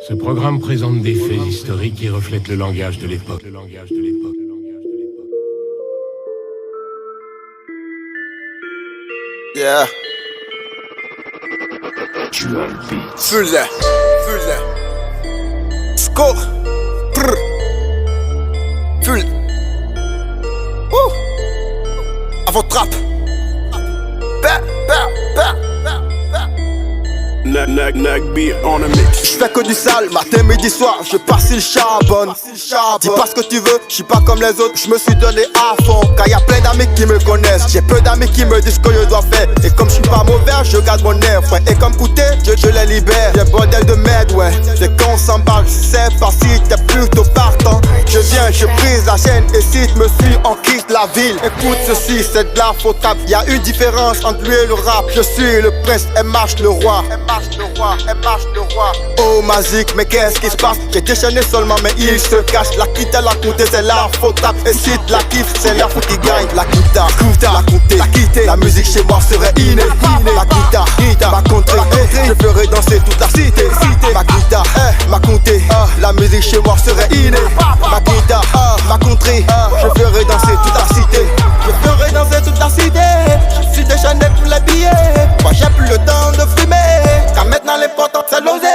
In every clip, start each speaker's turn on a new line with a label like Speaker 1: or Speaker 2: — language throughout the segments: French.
Speaker 1: Ce programme présente des faits historiques qui reflètent le langage de l'époque.
Speaker 2: Yeah. Full that. Score. Prr. Full. Woo. À votre trappe.
Speaker 3: Nag beat on a mix.
Speaker 2: J'fais que du sale, matin, midi, soir, je passe le charbonne. Dis pas ce que tu veux, j'suis pas comme les autres, j'me suis donné à fond. Car y'a plein d'amis qui me connaissent, j'ai peu d'amis qui me disent ce que je dois faire. Et comme j'suis pas mauvais, je garde mon air frais. Et comme coûter, je les libère. Y'a bordel de merde, ouais, c'est qu'on s'emballe, j'sais pas si t'es plutôt partant. Je viens, je brise la chaîne, et si tu me suis, on quitte la ville. Écoute ceci, c'est de la fautable. Y'a une différence entre lui et le rap. Je suis le prince, elle marche le roi. Oh magique, mais qu'est-ce qui se passe? J'ai déchaîné seulement mais il se cache. La quitte à la compter, c'est la fautable. Et si tu la kiffes, c'est la faute qui gagne. La quitte à la compter, la quitter. La musique chez moi serait innée. La quitte ma contrée, je ferai danser toute la cité. Ma quitte ma compter, la musique chez moi serait innée. Ma quitte ma contrée, je ferai danser toute la cité. Je ferai danser toute la cité. Je suis déchaîné pour les billets. Moi j'ai plus le temps de fumer. Car maintenant l'important c'est l'osé.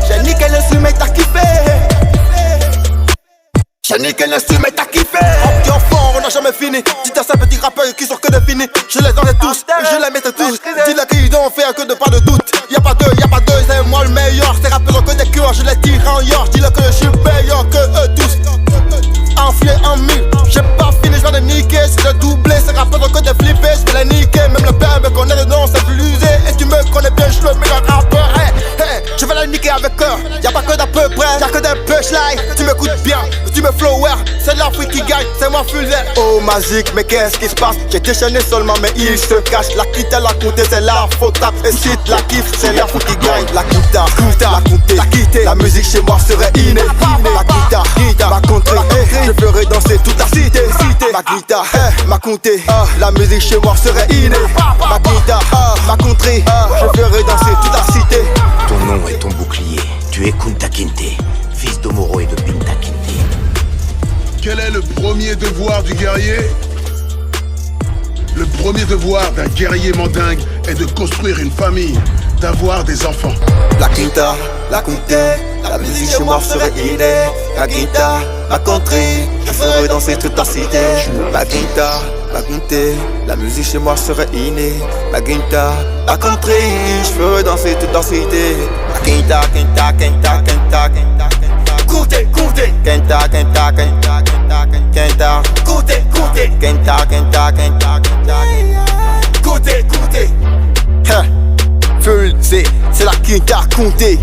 Speaker 2: J'ai niqué l'instrument, t'as kiffé. J'ai niqué l'instrument, t'as kiffé. Hop qui en fond, on n'a jamais fini. Dis à ces petits rappeurs qui sont que de fini. Je les entends tous, je les mets tous. Dis-le qu'ils ont fait que de pas de doute. Y'a pas deux, c'est moi le meilleur. Ces rappeurs que des cœurs, je les tire en yard. Dis-le que je suis meilleur que eux tous. Enflé en mille, j'ai pas fini, je vais les niquer. Si je doublé, ces rappeurs que des flippés, je vais les niquer. Même le père me connaît, le nom c'est plus usé. Et tu me connais bien, je suis le meilleur rappeur. Je vais les niquer avec eux, y'a pas que d'à peu près, y'a que des punchlines. Tu m'écoutes bien, tu me flower, c'est l'Afrique qui gagne, c'est moi full. Oh magique, mais qu'est-ce qui se passe? J'ai déchaîné seulement, mais il se cache. La quitte à la compter, c'est la fautable. Et si tu la kiffes, c'est l'Afrique qui gagne. La quitte à la compter, la quitter. La musique chez moi serait innée. La quitte ma contrée, je ferai danser toute la cité. Ma guitare, ma compter, la musique chez moi serait innée. Ma guitare, ma contrée, je ferai danser toute la cité.
Speaker 4: Ton nom est ton bouclier, tu es Kunta Kinte, fils d'Omoro et de Binta Kinte.
Speaker 3: Quel est le premier devoir du guerrier? Le premier devoir d'un guerrier mandingue est de construire une famille, d'avoir des enfants.
Speaker 2: La guitare, la compter, la musique chez moi serait innée. La guitare, ma contrée, je ferai danser toute la cité. Ma guitare, ma compter, la musique chez moi serait innée. Ma guitare, ma contrée, je ferai danser toute la cité. La guitare, Coutez, Kenta, Coutez. Full, c'est la guitare comptée.